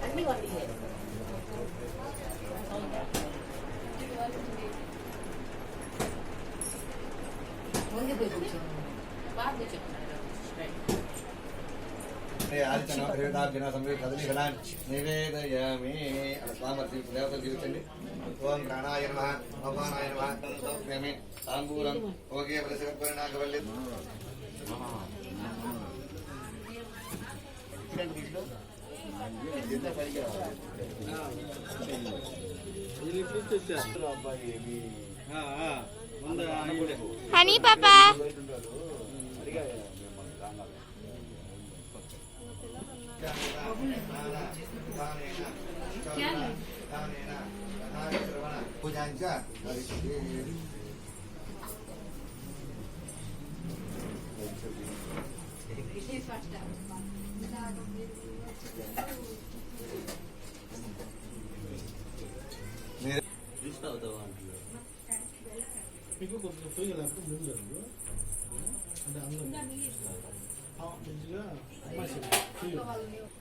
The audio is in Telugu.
అన్ని వండి ముందు పోయి కూర్చోండి బాగా కూర్చోండి నివేదయామి స్వామి దేవతలు జీవించండి. ఓం ప్రాణాయ నమః భగవానాయ నమః తాంబూలం ఓకే నాగవల్లి హనీ పాపా పూజాంచ మీకు కొంచెం పోయగలకు ముందు అంటే అందులో మంచిగా